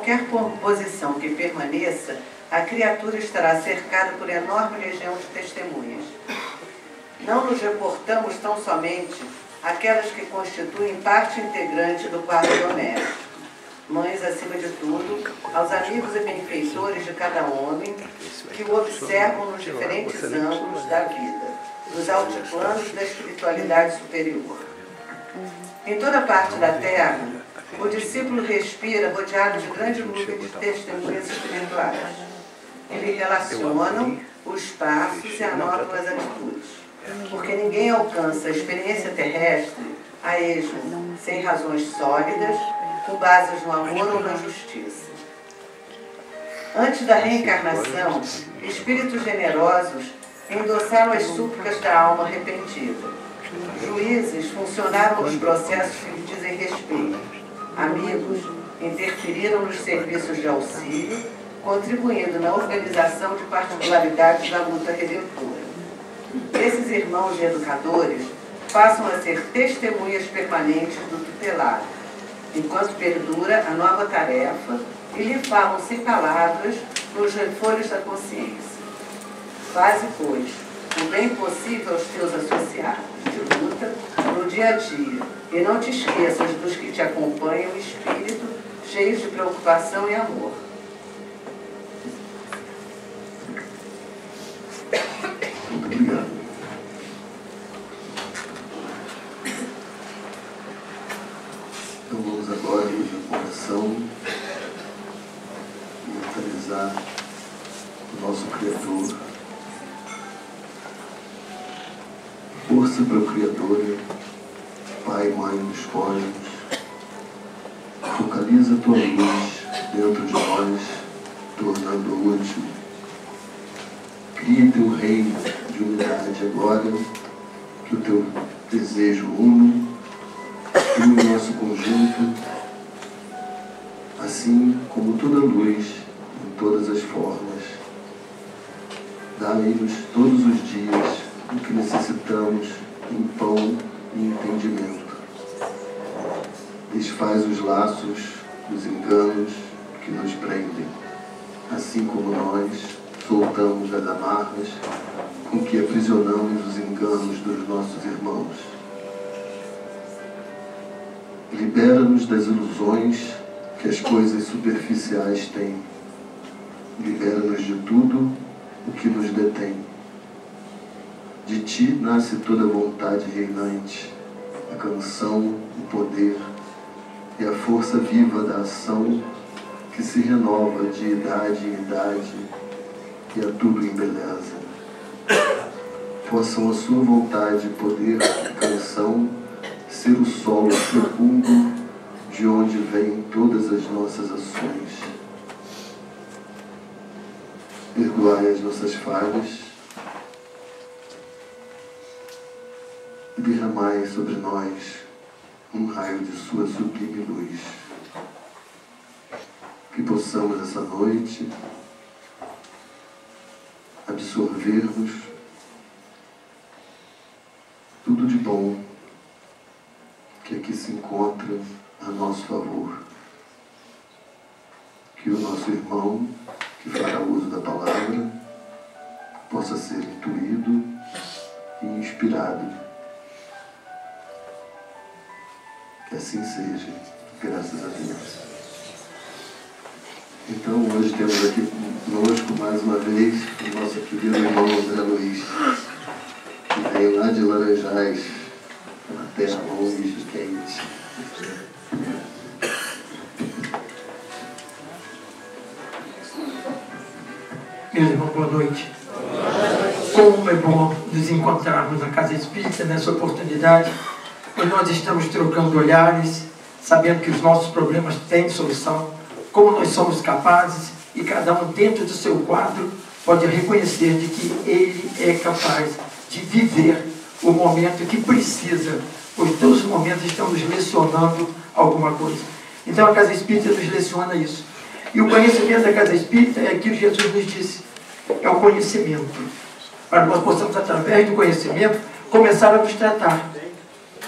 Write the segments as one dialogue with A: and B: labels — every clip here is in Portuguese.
A: qualquer posição que permaneça, a criatura estará cercada por enorme legião de testemunhas. Não nos reportamos tão somente àquelas que constituem parte integrante do quadro doméstico. Mães, acima de tudo, aos amigos e benfeitores de cada homem que o observam nos diferentes ângulos da vida, dos altiplanos da espiritualidade superior. Em toda parte da Terra, o discípulo respira rodeado de grande nuvem de testemunhas espirituais, que lhe relacionam os passos e anotam as atitudes. Porque ninguém alcança a experiência terrestre a esmo, sem razões sólidas, com bases no amor ou na justiça. Antes da reencarnação, espíritos generosos endossaram as súplicas da alma arrependida. Juízes funcionaram nos processos que lhe dizem respeito. Amigos interferiram nos serviços de auxílio, contribuindo na organização de particularidades da luta redentora. Esses irmãos e educadores passam a ser testemunhas permanentes do tutelado, enquanto perdura a nova tarefa e lhe falam sem palavras nos refolhos da consciência. Faze, pois, o bem possível aos teus associados de luta no dia a dia e não te esqueças dos que te acompanham em espírito, cheios de preocupação e amor.
B: Muito obrigado. Então vamos agora em oração mentalizar o nosso Criador. Força procriadora, Pai, Mãe dos cosmos, focaliza a tua luz dentro de nós, tornando útil. Cria teu reino de unidade agora, que o teu desejo uno, une o nosso conjunto, assim como toda luz em todas as formas. Dá-nos todos os dias o que necessitamos em pão e entendimento. Desfaz os laços, os enganos que nos prendem, assim como nós soltamos as amarras com que aprisionamos os enganos dos nossos irmãos. Libera-nos das ilusões que as coisas superficiais têm. Libera-nos de tudo o que nos detém. De ti nasce toda a vontade reinante, a canção, o poder e a força viva da ação que se renova de idade em idade e a tudo embeleza. Possam a sua vontade, poder e canção ser o solo fecundo de onde vêm todas as nossas ações. Perdoai as nossas falhas e derramai sobre nós um raio de sua sublime luz. Que possamos essa noite absorvermos tudo de bom que aqui se encontra a nosso favor. Que o nosso irmão, que fará uso da palavra, possa ser intuído e inspirado. Que assim seja, graças a Deus. Então, hoje temos aqui conosco, mais uma vez, o nosso querido irmão André Luiz, que veio lá de Laranjais, uma terra longe e quente.
C: Meus irmãos, boa noite. Como é bom nos encontrarmos na Casa Espírita nessa oportunidade, pois nós estamos trocando olhares, sabendo que os nossos problemas têm solução, como nós somos capazes, e cada um dentro do seu quadro pode reconhecer de que ele é capaz de viver o momento que precisa, pois todos os momentos estão nos lecionando alguma coisa. Então a Casa Espírita nos leciona isso. E o conhecimento da Casa Espírita é aquilo que Jesus nos disse, é o conhecimento. Para que nós possamos, através do conhecimento, começar a nos tratar.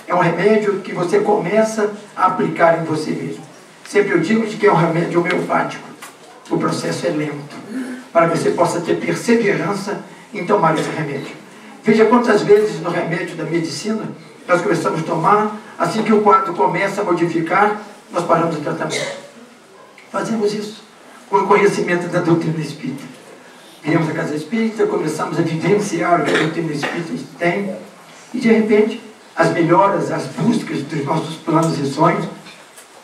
C: É um remédio que você começa a aplicar em você mesmo. Sempre eu digo de que é um remédio homeopático. O processo é lento, para que você possa ter perseverança em tomar esse remédio. Veja quantas vezes no remédio da medicina nós começamos a tomar, assim que o quadro começa a modificar, nós paramos o tratamento. Fazemos isso com o conhecimento da doutrina espírita. Viemos à casa espírita, começamos a vivenciar o que a doutrina espírita tem, e de repente as melhoras, as buscas dos nossos planos e sonhos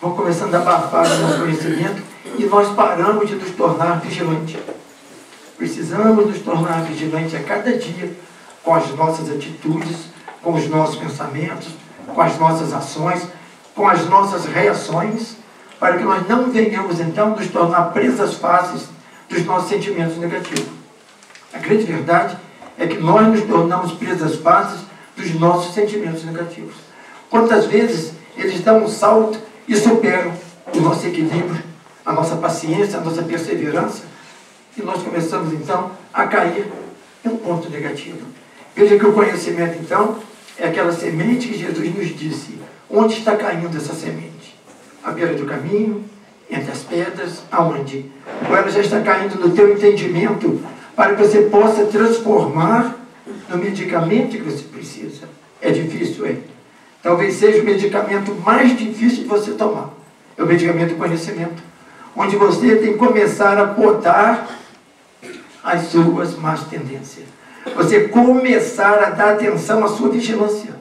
C: vão começando a abafar o nosso conhecimento e nós paramos de nos tornar vigilantes. Precisamos nos tornar vigilantes a cada dia com as nossas atitudes, com os nossos pensamentos, com as nossas ações, com as nossas reações, para que nós não venhamos então nos tornar presas fáceis dos nossos sentimentos negativos. A grande verdade é que nós nos tornamos presas fáceis dos nossos sentimentos negativos. Quantas vezes eles dão um salto e superam o nosso equilíbrio, a nossa paciência, a nossa perseverança, e nós começamos então a cair em um ponto negativo. Veja que o conhecimento então é aquela semente que Jesus nos disse. Onde está caindo essa semente? À beira do caminho, entre as pedras, aonde? Ou ela já está caindo no teu entendimento para que você possa transformar no medicamento que você precisa. É difícil, é? Talvez seja o medicamento mais difícil de você tomar. É o medicamento do conhecimento. Onde você tem que começar a podar as suas más tendências. Você começar a dar atenção à sua vigilância.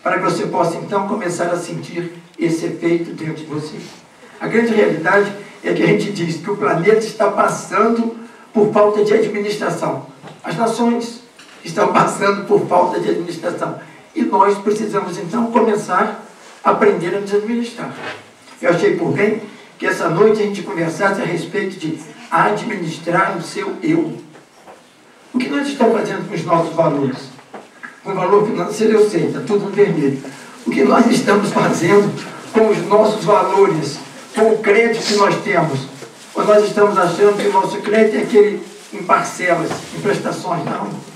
C: Para que você possa então começar a sentir esse efeito dentro de você. A grande realidade é que a gente diz que o planeta está passando por falta de administração. As nações estão passando por falta de administração. E nós precisamos então começar a aprender a nos administrar. Eu achei por bem que essa noite a gente conversasse a respeito de administrar o seu eu. O que nós estamos fazendo com os nossos valores? Com o valor financeiro eu sei, está tudo no vermelho. O que nós estamos fazendo com os nossos valores, com o crédito que nós temos? Ou nós estamos achando que o nosso crédito é aquele em parcelas, em prestações? Não.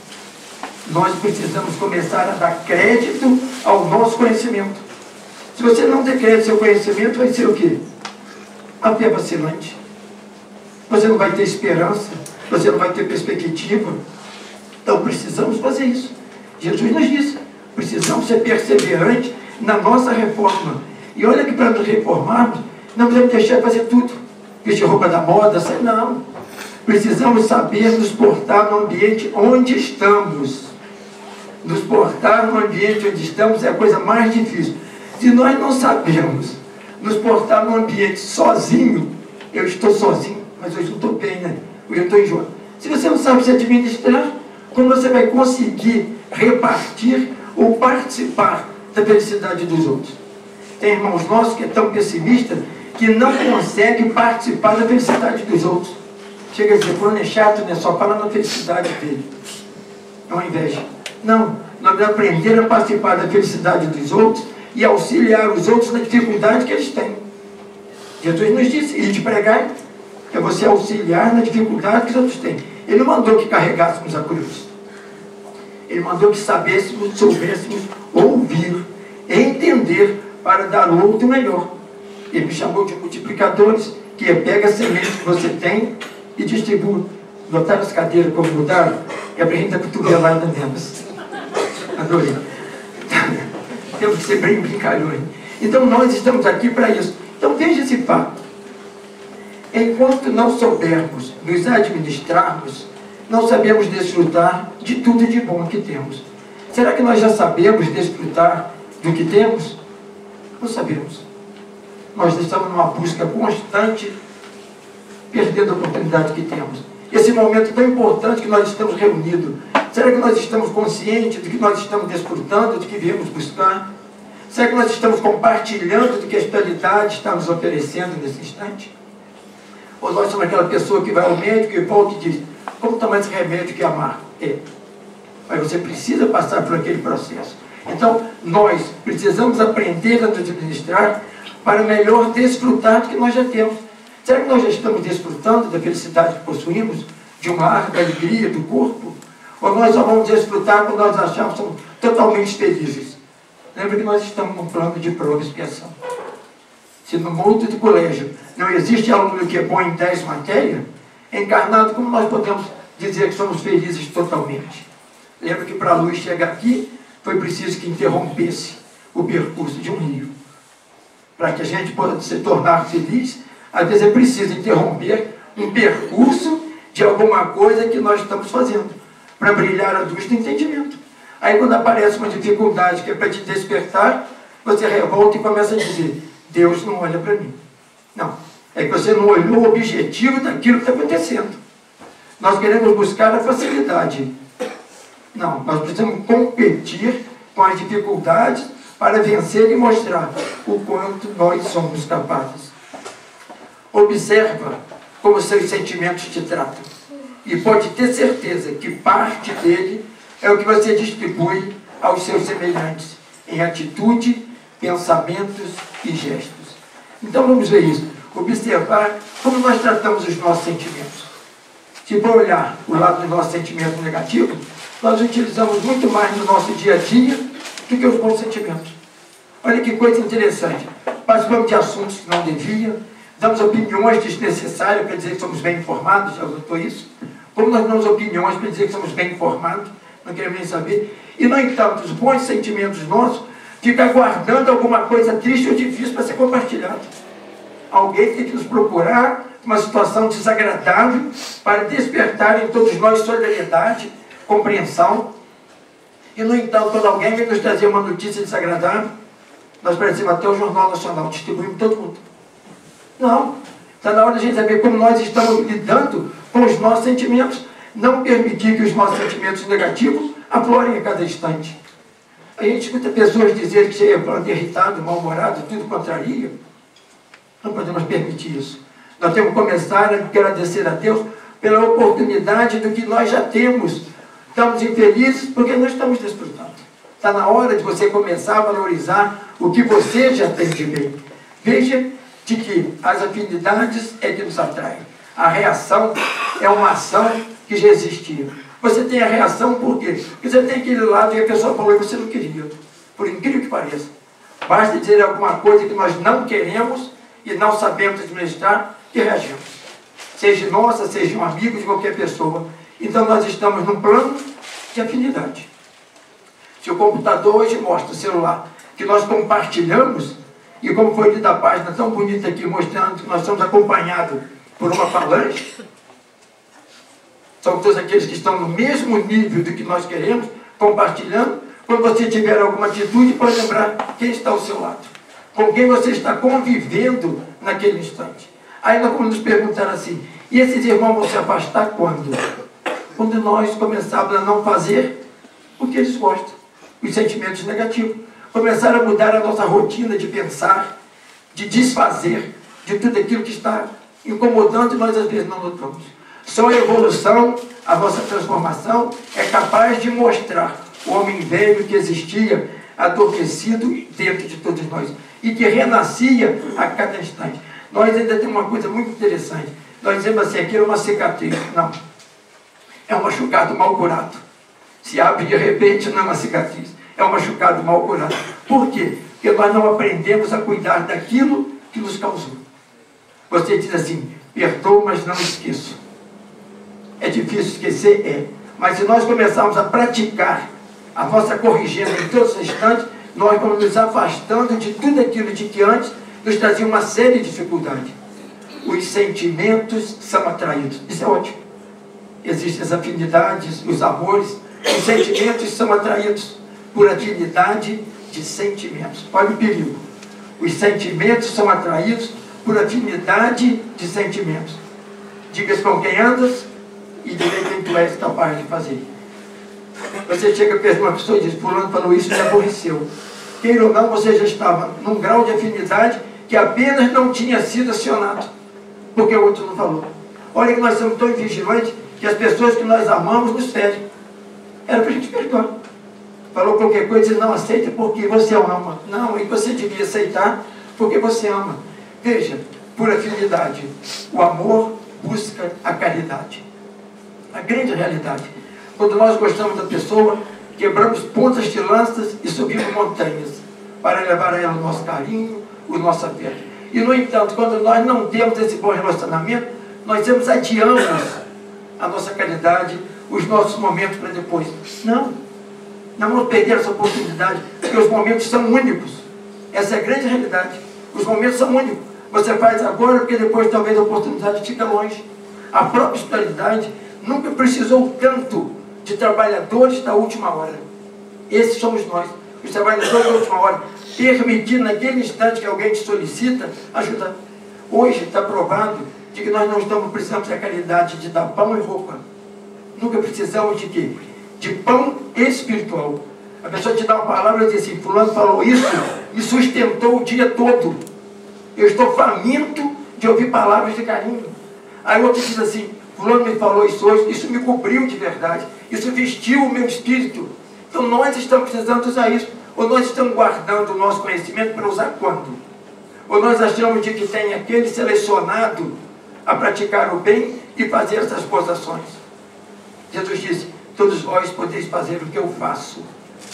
C: Nós precisamos começar a dar crédito ao nosso conhecimento. Se você não der crédito ao seu conhecimento, vai ser o quê? A fé vacilante. Você não vai ter esperança, você não vai ter perspectiva. Então precisamos fazer isso. Jesus nos disse, precisamos ser perseverantes na nossa reforma. E olha que para nos reformarmos, não podemos deixar de fazer tudo. Vestir roupa da moda, sei não. Precisamos saber nos portar no ambiente onde estamos. Nos portar no ambiente onde estamos é a coisa mais difícil. Se nós não sabemos nos portar no ambiente sozinho, eu estou sozinho, mas hoje não estou bem, né? Hoje eu estou enjoado. Se você não sabe se administrar, como você vai conseguir repartir ou participar da felicidade dos outros? Tem irmãos nossos que é tão pessimista que não consegue participar da felicidade dos outros. Chega a dizer, fulano é chato, né? Só fala na felicidade dele. É uma inveja. Não, nós vamos aprender a participar da felicidade dos outros e auxiliar os outros na dificuldade que eles têm. Jesus nos disse, ir de pregar é você auxiliar na dificuldade que os outros têm. Ele não mandou que carregássemos a cruz. Ele mandou que soubéssemos ouvir, entender para dar ao outro melhor. Ele me chamou de multiplicadores, que pega a semente que você tem e distribui. Notaram as cadeiras como mudaram? É para a gente dar cotovelada nelas. Adorei. Temos que ser bem brincalhões. Então nós estamos aqui para isso. Então veja esse fato. Enquanto não soubermos nos administrarmos, não sabemos desfrutar de tudo de bom que temos. Será que nós já sabemos desfrutar do que temos? Não sabemos. Nós estamos numa busca constante, perdendo a oportunidade que temos. Esse momento tão importante que nós estamos reunidos, será que nós estamos conscientes do que nós estamos desfrutando, do que viemos buscar? Será que nós estamos compartilhando do que a espiritualidade está nos oferecendo nesse instante? Ou nós somos aquela pessoa que vai ao médico e volta e diz, como tomar esse remédio que é amargo? Mas você precisa passar por aquele processo. Então, nós precisamos aprender a nos administrar para melhor desfrutar do que nós já temos. Será que nós já estamos desfrutando da felicidade que possuímos? De um ar, da alegria, do corpo? Ou nós só vamos desfrutar quando nós achamos que somos totalmente felizes? Lembra que nós estamos num plano de prova e expiação. Se no mundo de colégio não existe aluno que é bom em 10 matérias, encarnado, como nós podemos dizer que somos felizes totalmente? Lembra que para a luz chegar aqui, foi preciso que interrompesse o percurso de um rio. Para que a gente possa se tornar feliz, às vezes é preciso interromper um percurso de alguma coisa que nós estamos fazendo, para brilhar a luz do entendimento. Aí quando aparece uma dificuldade que é para te despertar, você revolta e começa a dizer, Deus não olha para mim. Não, é que você não olhou o objetivo daquilo que está acontecendo. Nós queremos buscar a facilidade. Não, nós precisamos competir com as dificuldades para vencer e mostrar o quanto nós somos capazes. Observa como seus sentimentos te tratam. E pode ter certeza que parte dele é o que você distribui aos seus semelhantes, em atitude, pensamentos e gestos. Então vamos ver isso. Observar como nós tratamos os nossos sentimentos. Se for olhar o lado dos nossos sentimentos negativos, nós utilizamos muito mais no nosso dia a dia do que os bons sentimentos. Olha que coisa interessante. Participamos de assuntos que não devia, damos opiniões desnecessárias para dizer que somos bem informados, já notou isso? Como nós damos opiniões para dizer que somos bem informados, não queremos nem saber. E, no entanto, os bons sentimentos nossos ficam guardando alguma coisa triste ou difícil para ser compartilhado. Alguém tem que nos procurar uma situação desagradável para despertar em todos nós solidariedade, compreensão. E, no entanto, quando alguém vem nos trazer uma notícia desagradável, nós parecemos até o Jornal Nacional, distribuímos todo mundo. Não. Está na hora de a gente saber como nós estamos lidando com os nossos sentimentos. Não permitir que os nossos sentimentos negativos aflorem a cada instante. A gente escuta pessoas dizer que chega irritado, mal-humorado, tudo contraria. Não podemos permitir isso. Nós temos que começar a agradecer a Deus pela oportunidade do que nós já temos. Estamos infelizes porque não estamos desfrutando. Está na hora de você começar a valorizar o que você já tem de bem. Veja de que as afinidades é que nos atraem. A reação é uma ação que já existia. Você tem a reação por quê? Porque você tem aquele lado e a pessoa falou e você não queria. Por incrível que pareça. Basta dizer alguma coisa que nós não queremos e não sabemos administrar e reagimos. Seja nossa, seja um amigo de qualquer pessoa. Então nós estamos num plano de afinidade. Se o computador hoje mostra o celular que nós compartilhamos, e como foi dita a página tão bonita aqui, mostrando que nós somos acompanhados por uma falange, são todos aqueles que estão no mesmo nível do que nós queremos, compartilhando. Quando você tiver alguma atitude, pode lembrar quem está ao seu lado, com quem você está convivendo naquele instante. Aí nós vamos nos perguntar assim, e esses irmãos vão se afastar quando? Quando nós começarmos a não fazer o que eles gostam, os sentimentos negativos. Começar a mudar a nossa rotina de pensar, de desfazer de tudo aquilo que está incomodando e nós às vezes não notamos. Só a evolução, a nossa transformação é capaz de mostrar o homem velho que existia adormecido dentro de todos nós e que renascia a cada instante. Nós ainda temos uma coisa muito interessante. Nós dizemos assim, aquilo é uma cicatriz. Não. É um machucado mal curado. Se abre de repente, não é uma cicatriz. É um machucado mal curado. Por quê? Porque nós não aprendemos a cuidar daquilo que nos causou. Você diz assim, perdoo, mas não esqueço. É difícil esquecer? É. Mas se nós começarmos a praticar a nossa corrigenda em todos os instantes, nós vamos nos afastando de tudo aquilo de que antes nos trazia uma série de dificuldades. Os sentimentos são atraídos. Isso é ótimo. Existem as afinidades, os amores. Os sentimentos são atraídos por afinidade de sentimentos. Olha o perigo. Os sentimentos são atraídos por afinidade de sentimentos. Digas com quem andas e direi quem tu és capaz de fazer. Você chega perto de uma pessoa e diz, fulano falou isso e me aborreceu. Queira ou não, você já estava num grau de afinidade que apenas não tinha sido acionado, porque o outro não falou. Olha que nós somos tão vigilantes que as pessoas que nós amamos nos ferem. Era para a gente perdoar. Falou qualquer coisa e não aceita porque você ama. Não, e você devia aceitar porque você ama. Veja, por afinidade, o amor busca a caridade. A grande realidade. Quando nós gostamos da pessoa, quebramos pontas de lanças e subimos montanhas para levar a ela o nosso carinho, o nosso afeto. E, no entanto, quando nós não temos esse bom relacionamento, nós sempre adiamos a nossa caridade, os nossos momentos para depois. Não vamos perder essa oportunidade, porque os momentos são únicos. Essa é a grande realidade. Os momentos são únicos. Você faz agora, porque depois talvez a oportunidade fica longe. A própria espiritualidade nunca precisou tanto de trabalhadores da última hora. Esses somos nós, os trabalhadores da última hora, permitindo naquele instante que alguém te solicita, ajudar. Hoje está provado de que nós não estamos precisando da caridade de dar pão e roupa. Nunca precisamos de quê? De pão espiritual. A pessoa te dá uma palavra e diz assim, fulano falou isso, me sustentou o dia todo. Eu estou faminto de ouvir palavras de carinho. Aí outro diz assim, fulano me falou isso hoje, isso me cobriu de verdade, isso vestiu o meu espírito. Então nós estamos precisando usar isso. Ou nós estamos guardando o nosso conhecimento para usar quando? Ou nós achamos de que tem aquele selecionado a praticar o bem e fazer essas boas ações. Jesus disse, todos vós podeis fazer o que eu faço.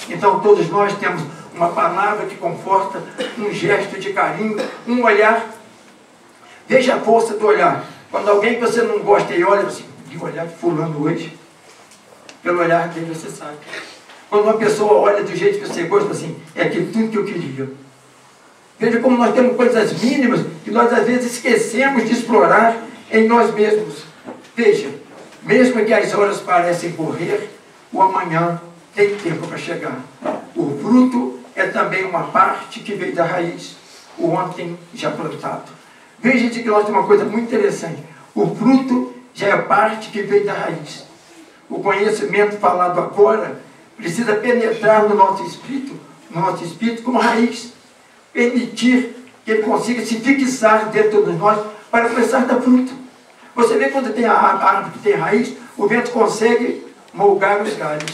C: Então todos nós temos uma palavra que conforta, um gesto de carinho, um olhar. Veja a força do olhar. Quando alguém que você não gosta e olha assim, que olhar de fulano hoje, pelo olhar dele você sabe. Quando uma pessoa olha do jeito que você gosta, assim, é aquilo tudo que eu queria. Veja como nós temos coisas mínimas que nós às vezes esquecemos de explorar em nós mesmos. Veja, mesmo que as horas parecem correr, o amanhã tem tempo para chegar. O fruto é também uma parte que veio da raiz, o ontem já plantado. Veja que nós temos uma coisa muito interessante. O fruto já é parte que veio da raiz. O conhecimento falado agora precisa penetrar no nosso espírito como raiz. Permitir que ele consiga se fixar dentro de nós para começar a dar fruto. Você vê quando tem a árvore que tem raiz, o vento consegue molgar os galhos,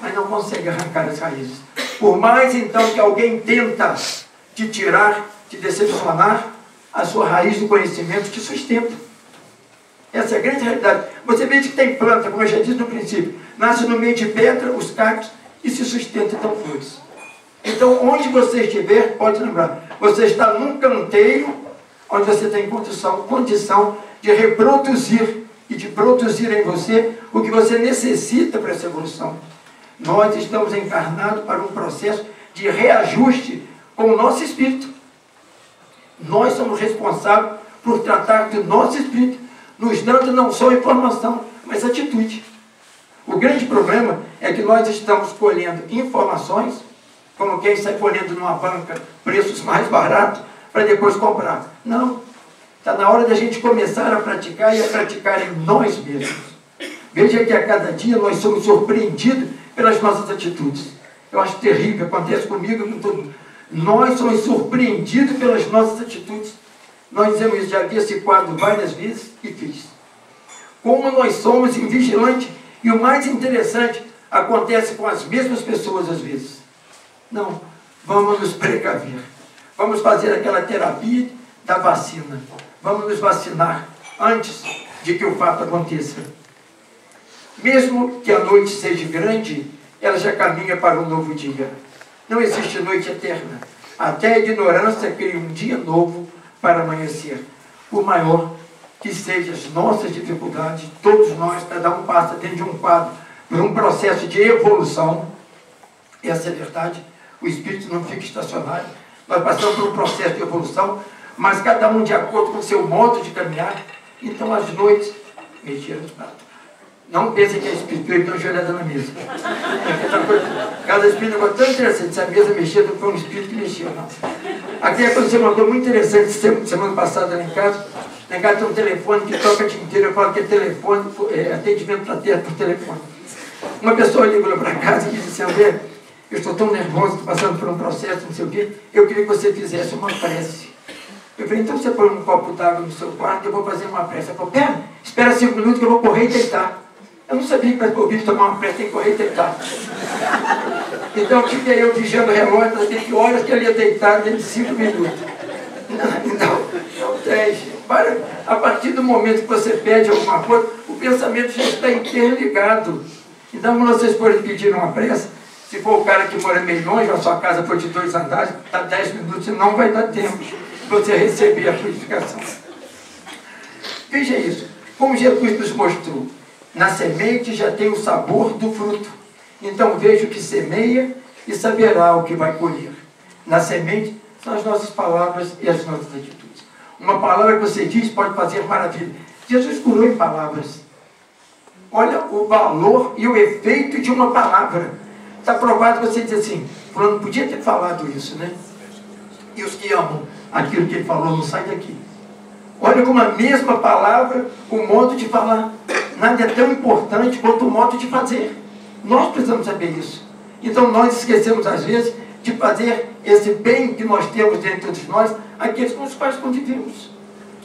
C: mas não consegue arrancar as raízes. Por mais então que alguém tenta te tirar, te decepcionar, a sua raiz do conhecimento te sustenta. Essa é a grande realidade. Você vê que tem planta, como eu já disse no princípio, nasce no meio de pedra, os cactos, e se sustenta e dão flores. Então, onde você estiver, pode lembrar, você está num canteiro onde você tem condição de reproduzir e de produzir em você o que você necessita para essa evolução. Nós estamos encarnados para um processo de reajuste com o nosso espírito. Nós somos responsáveis por tratar do nosso espírito, nos dando não só informação, mas atitude. O grande problema é que nós estamos colhendo informações, como quem sai colhendo numa banca preços mais baratos, para depois comprar. Não. Está na hora da gente começar a praticar e a praticar em nós mesmos. Veja que a cada dia nós somos surpreendidos pelas nossas atitudes. Eu acho terrível, acontece comigo e com todo mundo. Nós somos surpreendidos pelas nossas atitudes. Nós dizemos, já vi esse quadro várias vezes e fiz. Como nós somos invigilantes. E o mais interessante, acontece com as mesmas pessoas às vezes. Não, vamos nos precaver. Vamos fazer aquela terapia da vacina. Vamos nos vacinar antes de que o fato aconteça. Mesmo que a noite seja grande, ela já caminha para um novo dia. Não existe noite eterna. Até a ignorância cria um dia novo para amanhecer. Por maior que sejam as nossas dificuldades, todos nós, cada um passa dentro de um quadro, por um processo de evolução. Essa é a verdade. O espírito não fica estacionário. Nós passamos por um processo de evolução, mas cada um de acordo com o seu modo de caminhar. Então, às noites, mexer nos pratos. Não pensem que é espírito, ele não joelhada na mesa. Cada espírito é tão interessante. Se a mesa mexer, não foi um espírito que mexeu, não. Aqui aconteceu uma coisa muito interessante semana passada lá em casa. Lá em casa tem um telefone que toca o dia inteiro. Eu falo que é telefone, atendimento para terra por telefone. Uma pessoa ligou para casa e disse assim, André, eu estou tão nervoso, estou passando por um processo, não sei o quê, eu queria que você fizesse uma prece. Eu falei, então você põe um copo d'água no seu quarto, eu vou fazer uma prece. Ela falou, pera, espera 5 minutos que eu vou correr e deitar. Eu não sabia que para ouvir tomar uma prece tem que correr e deitar. Então fiquei eu vigiando o relógio para ver que horas que ele ia deitar dentro de 5 minutos. Não tem. A partir do momento que você pede alguma coisa, o pensamento já está interligado. Então, quando vocês forem pedir uma prece, se for o cara que mora meio longe, a sua casa for de 2 andares, está 10 minutos e não vai dar tempo. você receber a purificação. Veja isso. Como Jesus nos mostrou, na semente já tem o sabor do fruto. Então veja o que semeia e saberá o que vai colher. Na semente são as nossas palavras e as nossas atitudes. Uma palavra que você diz pode fazer maravilha. Jesus curou em palavras. Olha o valor e o efeito de uma palavra. Está provado que você diz assim, fulano podia ter falado isso, né? E os que amam aquilo que ele falou não saem daqui. Olha como a mesma palavra, o modo de falar. Nada é tão importante quanto o modo de fazer. Nós precisamos saber isso. Então nós esquecemos às vezes de fazer esse bem que nós temos dentro de nós, aqueles com os quais convivemos.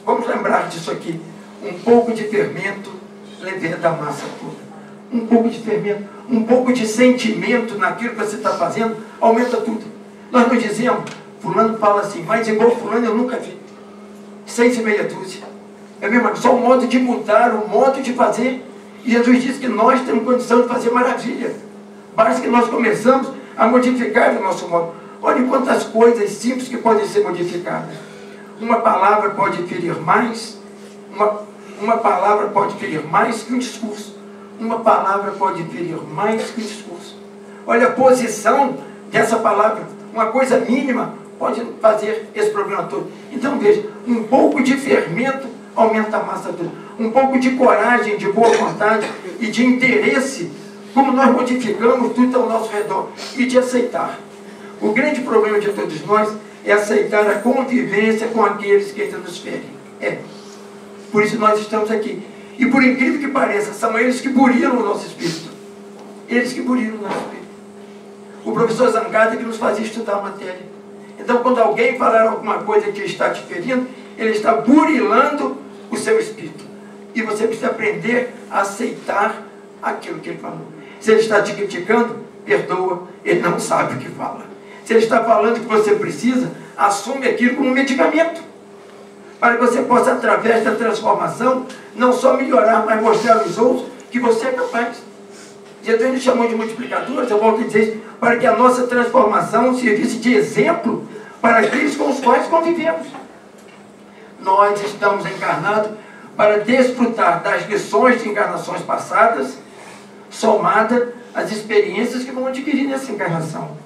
C: Vamos lembrar disso aqui. Um pouco de fermento leveda a massa toda. Um pouco de fermento, um pouco de sentimento naquilo que você está fazendo, aumenta tudo. Nós não dizemos, fulano fala assim, mas igual fulano eu nunca vi. 6 e meia dúzia. É mesmo, só o modo de mudar, o modo de fazer. E Jesus disse que nós temos condição de fazer maravilha. Basta que nós começamos a modificar o nosso modo. Olha quantas coisas simples que podem ser modificadas. Uma palavra pode ferir mais, uma palavra pode ferir mais que um discurso. Uma palavra pode ferir mais que um discurso. Olha a posição dessa palavra. Uma coisa mínima pode fazer esse problema todo. Então veja, um pouco de fermento aumenta a massa toda. Um pouco de coragem, de boa vontade e de interesse, como nós modificamos tudo ao nosso redor, e de aceitar. O grande problema de todos nós é aceitar a convivência com aqueles que ainda nos ferem. Por isso nós estamos aqui. E por incrível que pareça, são eles que buriram o nosso espírito. Eles que buriram o nosso espírito. O professor Zangada que nos fazia estudar a matéria. Então quando alguém falar alguma coisa que está te ferindo, ele está burilando o seu espírito. E você precisa aprender a aceitar aquilo que ele falou. Se ele está te criticando, perdoa, ele não sabe o que fala. Se ele está falando que você precisa, assume aquilo como um medicamento. Para que você possa, através da transformação, não só melhorar, mas mostrar aos outros que você é capaz. Jesus nos chamou de multiplicadores, eu volto a dizer isso, para que a nossa transformação servisse de exemplo para aqueles com os quais convivemos. Nós estamos encarnados para desfrutar das lições de encarnações passadas, somada às experiências que vão adquirir nessa encarnação.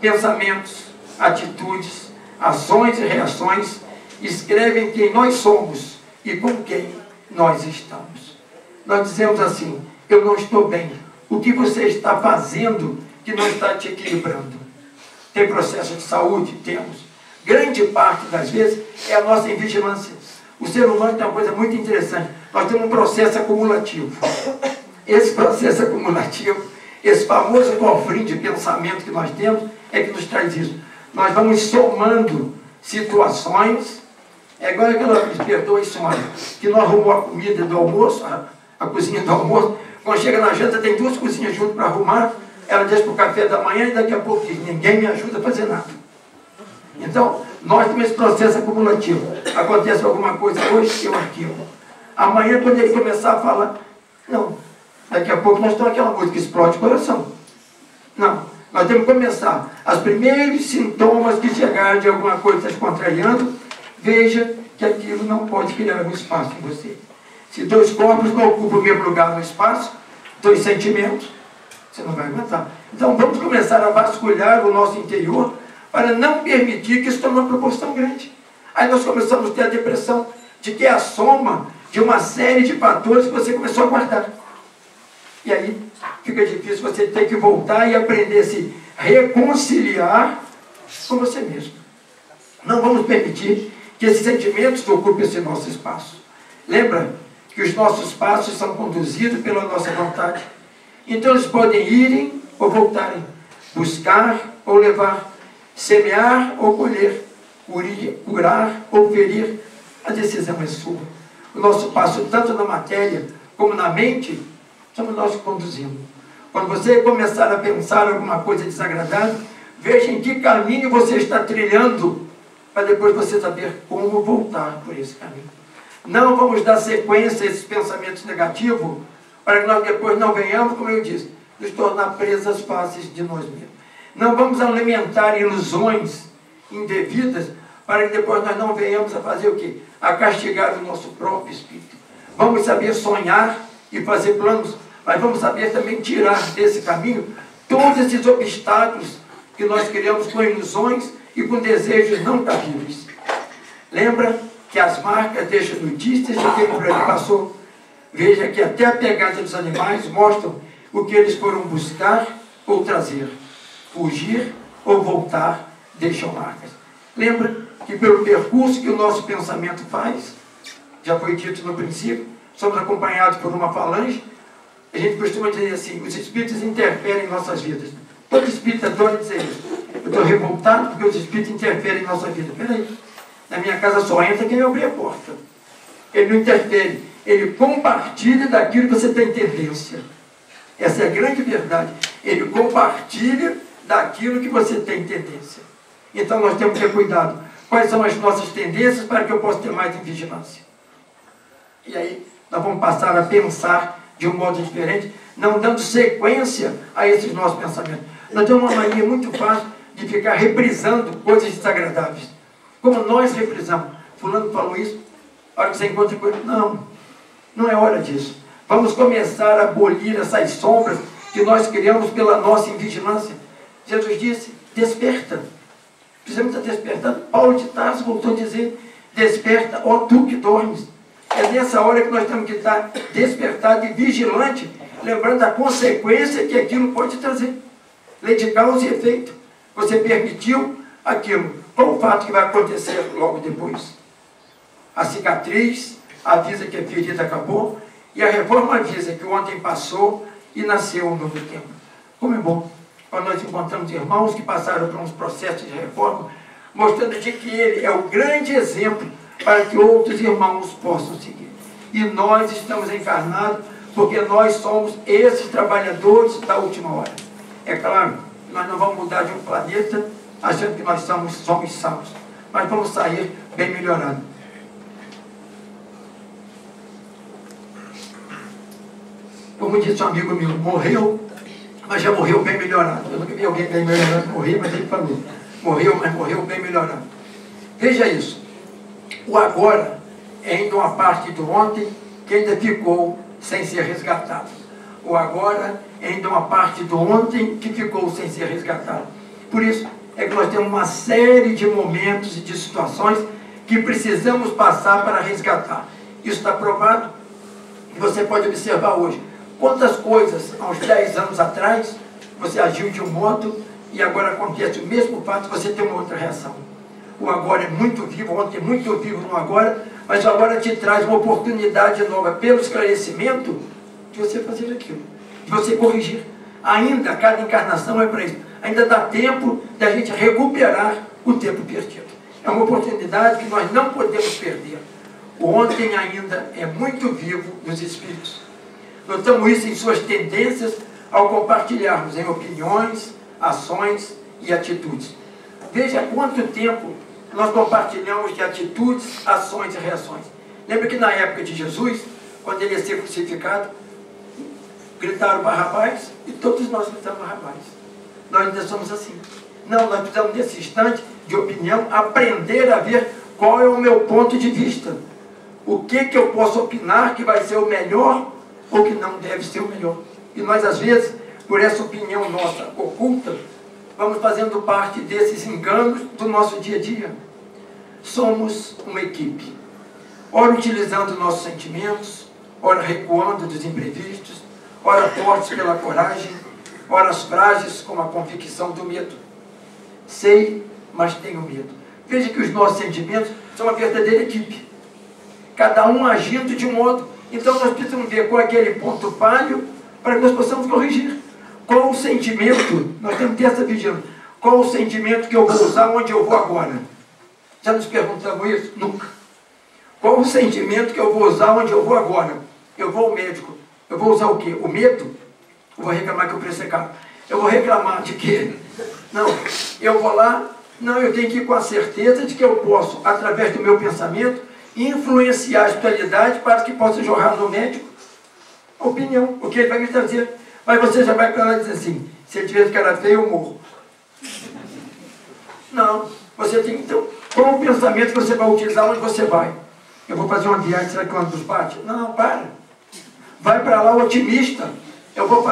C: Pensamentos, atitudes, ações e reações escrevem quem nós somos e com quem nós estamos. Nós dizemos assim, eu não estou bem. O que você está fazendo que não está te equilibrando? Tem processo de saúde? Temos. Grande parte das vezes é a nossa invigilância. O ser humano tem uma coisa muito interessante. Nós temos um processo acumulativo. Esse processo acumulativo, esse famoso cofrinho de pensamento que nós temos, é que nos traz isso. Nós vamos somando situações. É igual aquela, me perdoa isso, mano, que não arrumou a comida do almoço, a cozinha do almoço. Quando chega na janta, tem 2 cozinhas juntas para arrumar. Ela diz para o café da manhã e daqui a pouco diz, ninguém me ajuda a fazer nada. Então, nós temos esse processo acumulativo. Acontece alguma coisa hoje, eu arquivo. Amanhã, quando ele começar a falar, não, daqui a pouco nós estamos aquela música que explode o coração. Não, nós temos que começar. Os primeiros sintomas que chegarem de alguma coisa te contrariando, veja que aquilo não pode criar um espaço em você. Se 2 corpos não ocupam o mesmo lugar no espaço, 2 sentimentos, você não vai aguentar. Então vamos começar a vasculhar o nosso interior para não permitir que isso tome uma proporção grande. Aí nós começamos a ter a depressão, de que é a soma de uma série de fatores que você começou a guardar. E aí fica difícil você ter que voltar e aprender a se reconciliar com você mesmo. Não vamos permitir que esses sentimentos ocupem esse nosso espaço. Lembra que os nossos passos são conduzidos pela nossa vontade. Então eles podem irem ou voltarem, buscar ou levar, semear ou colher, curar ou ferir. A decisão é sua. O nosso passo, tanto na matéria como na mente, somos nós que conduzimos. Quando você começar a pensar alguma coisa desagradável, veja em que caminho você está trilhando, para depois você saber como voltar por esse caminho. Não vamos dar sequência a esses pensamentos negativos, para que nós depois não venhamos, como eu disse, nos tornar presas fáceis de nós mesmos. Não vamos alimentar ilusões indevidas, para que depois nós não venhamos a fazer o quê? A castigar o nosso próprio espírito. Vamos saber sonhar e fazer planos, mas vamos saber também tirar desse caminho todos esses obstáculos que nós criamos com ilusões e com desejos não cabíveis. Lembra que as marcas deixam notícias de quem por ali passou. Veja que até a pegada dos animais mostram o que eles foram buscar ou trazer. Fugir ou voltar deixam marcas. Lembra que pelo percurso que o nosso pensamento faz, já foi dito no princípio, somos acompanhados por uma falange. A gente costuma dizer assim, os espíritos interferem em nossas vidas. Todo espírito adora dizer isso. Eu estou revoltado porque os espíritos interferem em nossa vida. Peraí, na minha casa só entra quem abrir a porta. Ele não interfere, ele compartilha daquilo que você tem tendência. Essa é a grande verdade. Ele compartilha daquilo que você tem tendência. Então nós temos que ter cuidado. Quais são as nossas tendências para que eu possa ter mais vigilância? E aí nós vamos passar a pensar de um modo diferente, não dando sequência a esses nossos pensamentos. Nós temos uma mania muito fácil de ficar reprisando coisas desagradáveis. Como nós reprisamos. Fulano falou isso, a hora que você encontra com ele, não é hora disso. Vamos começar a abolir essas sombras que nós criamos pela nossa invigilância. Jesus disse, desperta. Precisamos estar despertando. Paulo de Tarso voltou a dizer, desperta, ó tu que dormes. É nessa hora que nós temos que estar despertado e vigilante, lembrando da consequência que aquilo pode trazer. Lei de causa e efeito. Você permitiu aquilo. Qual o fato que vai acontecer logo depois? A cicatriz avisa que a ferida acabou, e a reforma avisa que ontem passou e nasceu um novo tempo. Como é bom quando nós encontramos irmãos que passaram por uns processos de reforma, mostrando de que ele é o grande exemplo para que outros irmãos possam seguir. E nós estamos encarnados porque nós somos esses trabalhadores da última hora. É claro, nós não vamos mudar de um planeta achando que nós somos salvos, mas vamos sair bem melhorados. Como disse um amigo meu, morreu, mas já morreu bem melhorado. Eu nunca vi alguém bem melhorado morrer, mas ele falou, morreu, mas morreu bem melhorado. Veja isso. O agora é ainda uma parte do ontem que ainda ficou sem ser resgatado. O agora é ainda uma parte do ontem que ficou sem ser resgatado. Por isso é que nós temos uma série de momentos e de situações que precisamos passar para resgatar. Isso está provado. Você pode observar hoje. Quantas coisas, há uns 10 anos atrás, você agiu de um modo e agora acontece o mesmo fato, você tem uma outra reação. O agora é muito vivo, ontem é muito vivo no agora, mas o agora te traz uma oportunidade nova, pelo esclarecimento, de você fazer aquilo, de você corrigir. Ainda, cada encarnação é para isso. Ainda dá tempo da gente recuperar o tempo perdido. É uma oportunidade que nós não podemos perder. O ontem ainda é muito vivo nos espíritos. Notamos isso em suas tendências ao compartilharmos em opiniões, ações e atitudes. Veja quanto tempo nós compartilhamos de atitudes, ações e reações. Lembra que na época de Jesus, quando ele ia ser crucificado, gritaram Barrabás e todos nós gritamos Barrabás. Nós ainda somos assim. Não, nós precisamos nesse instante de opinião aprender a ver qual é o meu ponto de vista. O que eu posso opinar que vai ser o melhor ou que não deve ser o melhor. E nós, às vezes, por essa opinião nossa oculta, vamos fazendo parte desses enganos do nosso dia a dia. Somos uma equipe. Ora utilizando nossos sentimentos, ora recuando dos imprevistos, ora fortes pela coragem, ora frágeis como a convicção do medo. Sei, mas tenho medo. Veja que os nossos sentimentos são uma verdadeira equipe. Cada um agindo de um modo. Então nós precisamos ver qual é aquele ponto falho para que nós possamos corrigir. Qual o sentimento, nós temos que ter essa vigilância, qual o sentimento que eu vou usar onde eu vou agora? Já nos perguntamos isso? Nunca. Qual o sentimento que eu vou usar onde eu vou agora? Eu vou ao médico, eu vou usar o quê? O medo? Eu vou reclamar que o preço é caro. Eu vou reclamar de quê? Não, eu vou lá, não, eu tenho que ir com a certeza de que eu posso, através do meu pensamento, influenciar a espiritualidade para que possa jorrar no médico a opinião, o que ele vai me trazer. Mas você já vai para lá e dizer assim, se ele tivesse cara feio, eu morro. Não, você tem então, Qual o pensamento que você vai utilizar onde você vai? Eu vou fazer uma viagem, será que o ônibus bate? Não, para. Vai para lá otimista. Eu vou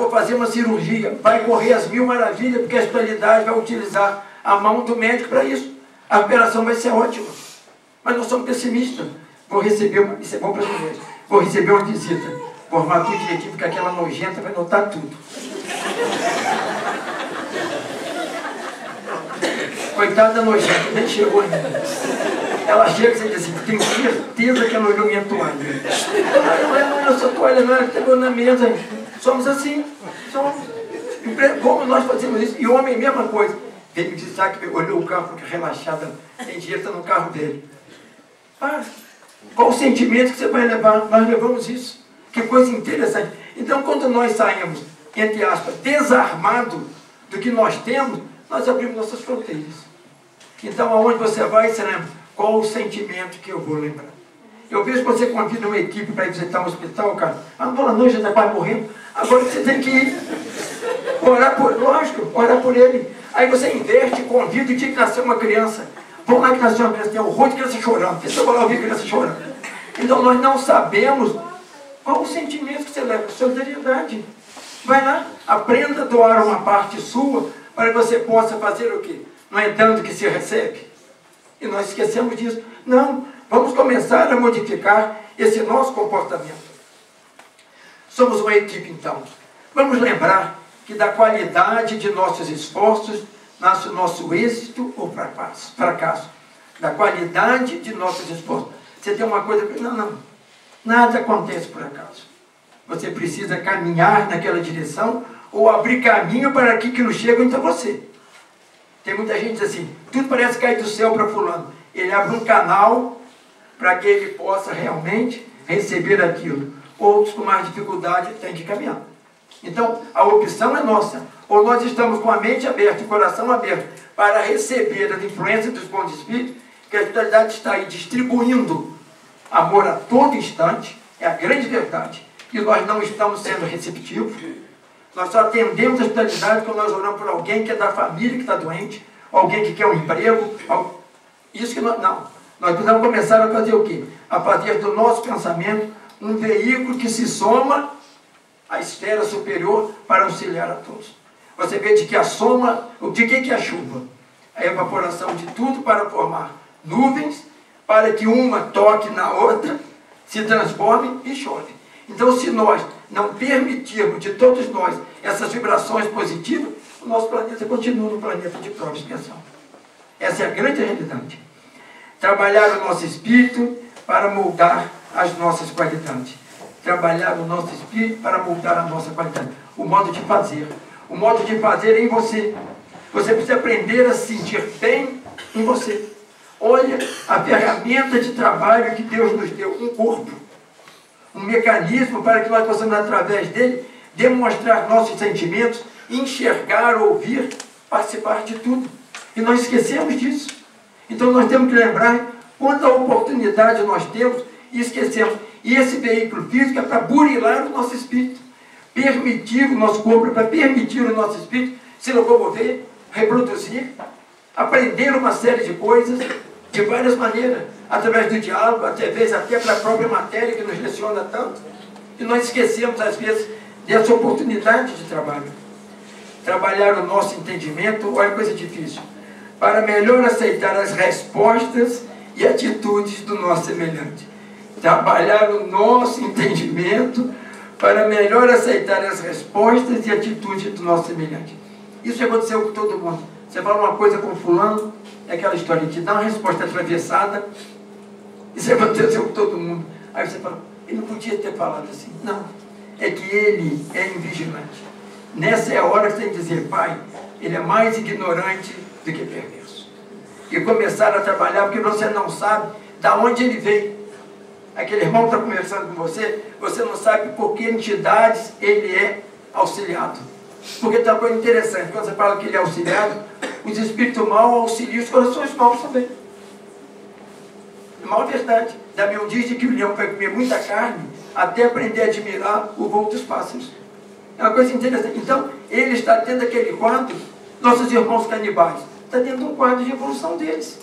C: fazer uma cirurgia. Vai correr as 1000 maravilhas, porque a espiritualidade vai utilizar a mão do médico para isso. A operação vai ser ótima. Mas nós somos pessimistas. Isso é bom para as mulheres. Vou receber uma visita. Vou arrumar tudo direitinho, porque aquela nojenta vai notar tudo. Coitada da nojenta, nem chegou ainda. Ela chega e diz assim, tenho certeza que ela olhou minha toalha. Não é nossa toalha, não, ela pegou na mesa. Somos assim. Como nós fazemos isso? E o homem, mesma coisa. Ele me disse, que olhou o carro, porque relaxada, tem dinheiro, está no carro dele. Para. Qual o sentimento que você vai levar? Nós levamos isso. Que coisa interessante. Então, quando nós saímos, entre aspas, desarmados do que nós temos, nós abrimos nossas fronteiras. Então, aonde você vai, você lembra? Qual o sentimento que eu vou lembrar? Eu vejo que você convida uma equipe para ir visitar um hospital, cara. Não fala, não, já está quase morrendo. Agora você tem que ir. Orar por ele. Aí você inverte, convida, e dia que nasceu uma criança. Vamos lá que nasceu uma criança, tem horror de criança chorando. Você vai lá ouvir criança chorando. Então nós não sabemos qual o sentimento que você leva. Solidariedade. Vai lá, aprenda a doar uma parte sua para que você possa fazer o quê? Não é dando que se recebe. E nós esquecemos disso. Não, vamos começar a modificar esse nosso comportamento. Somos uma equipe, então. Vamos lembrar que da qualidade de nossos esforços nasce o nosso êxito ou fracasso. Da qualidade de nossos esforços. Você tem uma coisa... Não. Nada acontece por acaso. Você precisa caminhar naquela direção ou abrir caminho para que aquilo chegue até você. Tem muita gente que diz assim, tudo parece cair do céu para fulano. Ele abre um canal para que ele possa realmente receber aquilo. Outros com mais dificuldade têm que caminhar. Então, a opção é nossa. Ou nós estamos com a mente aberta, o coração aberto, para receber as influências dos bons espíritos, que a espiritualidade está aí distribuindo amor a todo instante, é a grande verdade. E nós não estamos sendo receptivos. Nós só atendemos a espiritualidade quando nós oramos por alguém que é da família que está doente, alguém que quer um emprego. Isso que nós... Não. Nós precisamos começar a fazer o quê? A fazer do nosso pensamento um veículo que se soma à esfera superior para auxiliar a todos. Você vê de que a soma... De que é a chuva? A evaporação de tudo para formar nuvens, para que uma toque na outra, se transforme e chove. Então, se nós não permitirmos de todos nós essas vibrações positivas, o nosso planeta continua no planeta de prova e expiação. Essa é a grande realidade. Trabalhar o nosso espírito para moldar as nossas qualidades. Trabalhar o nosso espírito para moldar a nossa qualidade. O modo de fazer. O modo de fazer é em você. Você precisa aprender a se sentir bem em você. Olha a ferramenta de trabalho que Deus nos deu, um corpo. Um mecanismo para que nós possamos, através dele, demonstrar nossos sentimentos, enxergar, ouvir, participar de tudo. E nós esquecemos disso. Então nós temos que lembrar quanta oportunidade nós temos e esquecemos. E esse veículo físico é para burilar o nosso espírito. Permitir o nosso corpo, para permitir o nosso espírito se locomover, reproduzir, aprender uma série de coisas, de várias maneiras, através do diálogo, através até para a própria matéria que nos leciona tanto. E nós esquecemos, às vezes, dessa oportunidade de trabalho. Trabalhar o nosso entendimento, olha que coisa difícil, para melhor aceitar as respostas e atitudes do nosso semelhante. Trabalhar o nosso entendimento para melhor aceitar as respostas e atitudes do nosso semelhante. Isso aconteceu com todo mundo. Você fala uma coisa com fulano, é aquela história de dar uma resposta atravessada. Isso aconteceu com todo mundo. Aí você fala, ele não podia ter falado assim. Não, é que ele é invigilante. Nessa é a hora que você tem que dizer, pai, ele é mais ignorante do que perverso. E começar a trabalhar, porque você não sabe de onde ele veio. Aquele irmão está conversando com você, você não sabe por que entidades ele é auxiliado. Porque tem uma coisa interessante, quando você fala que ele é auxiliado, os espíritos maus auxiliam os corações maus também. É uma verdade. Damião diz que o leão vai comer muita carne até aprender a admirar o voo dos pássaros. É uma coisa interessante. Então, ele está tendo aquele quadro, nossos irmãos canibais, está tendo um quadro de evolução deles.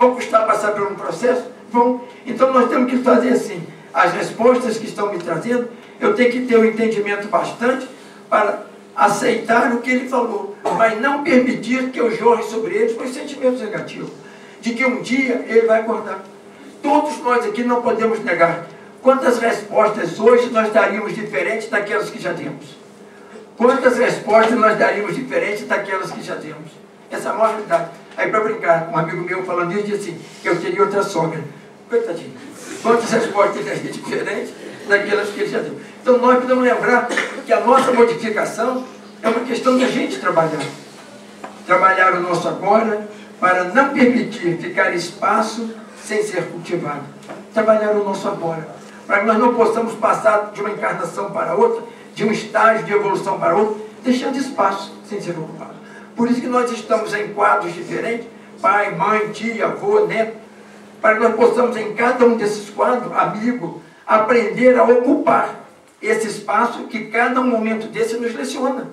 C: Vão custar passar por um processo? Vão. Então nós temos que fazer assim. As respostas que estão me trazendo, eu tenho que ter um entendimento bastante para aceitar o que ele falou, mas não permitir que eu jorre sobre eles com sentimentos negativos, de que um dia ele vai acordar. Todos nós aqui não podemos negar. Quantas respostas hoje nós daríamos diferentes daquelas que já temos? Quantas respostas nós daríamos diferentes daquelas que já temos? Essa é a maior realidade. Aí, para brincar, um amigo meu falando isso, disse assim, eu teria outra sogra. Coitadinho. Quantas respostas ele daria diferentes daquelas que ele já deu? Então, nós podemos lembrar que a nossa modificação é uma questão da gente trabalhar. Trabalhar o nosso agora para não permitir ficar espaço sem ser cultivado. Trabalhar o nosso agora, para que nós não possamos passar de uma encarnação para outra, de um estágio de evolução para outro, deixando espaço sem ser ocupado. Por isso que nós estamos em quadros diferentes, pai, mãe, tia, avô, neto, para que nós possamos em cada um desses quadros, amigo, aprender a ocupar esse espaço que cada momento desse nos leciona.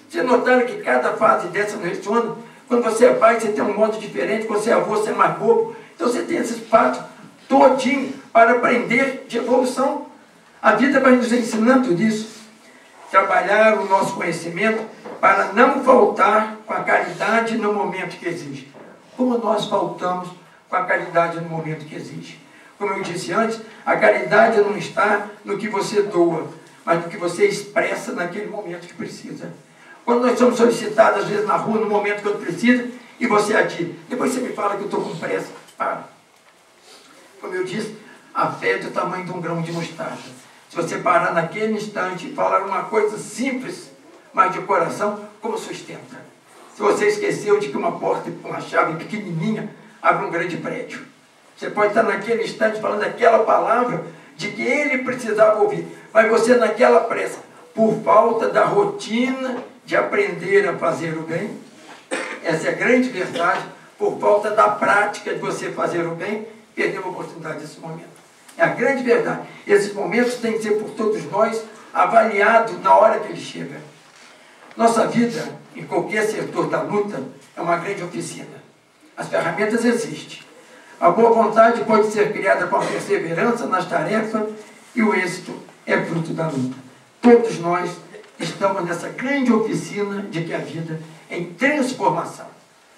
C: Vocês notaram que cada fase dessa nos leciona? Quando você é pai, você tem um modo diferente, quando você é avô, você é mais bobo. Então você tem esse espaço todinho para aprender de evolução. A vida vai nos ensinando disso. Trabalhar o nosso conhecimento para não faltar com a caridade no momento que exige. Como nós faltamos com a caridade no momento que exige. Como eu disse antes, a caridade não está no que você doa, mas no que você expressa naquele momento que precisa. Quando nós somos solicitados, às vezes, na rua, no momento que eu preciso, e você adia. Depois você me fala que eu estou com pressa. Para. Como eu disse, a fé é do tamanho de um grão de mostarda. Se você parar naquele instante e falar uma coisa simples, mas de coração, como sustenta? Se você esqueceu de que uma porta com uma chave pequenininha abre um grande prédio. Você pode estar naquele instante falando aquela palavra de que ele precisava ouvir, mas você naquela pressa, por falta da rotina de aprender a fazer o bem, essa é a grande verdade, por falta da prática de você fazer o bem, perdeu a oportunidade desse momento. É a grande verdade. Esses momentos têm que ser por todos nós avaliados na hora que ele chega. Nossa vida, em qualquer setor da luta, é uma grande oficina. As ferramentas existem. A boa vontade pode ser criada com a perseverança nas tarefas e o êxito é fruto da luta. Todos nós estamos nessa grande oficina de que a vida é em transformação.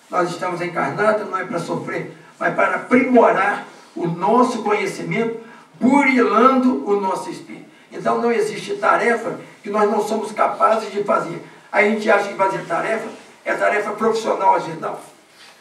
C: Nós estamos encarnados não é para sofrer, mas para aprimorar o nosso conhecimento, burilando o nosso espírito. Então não existe tarefa que nós não somos capazes de fazer. A gente acha que fazer tarefa é tarefa profissional, às vezes não.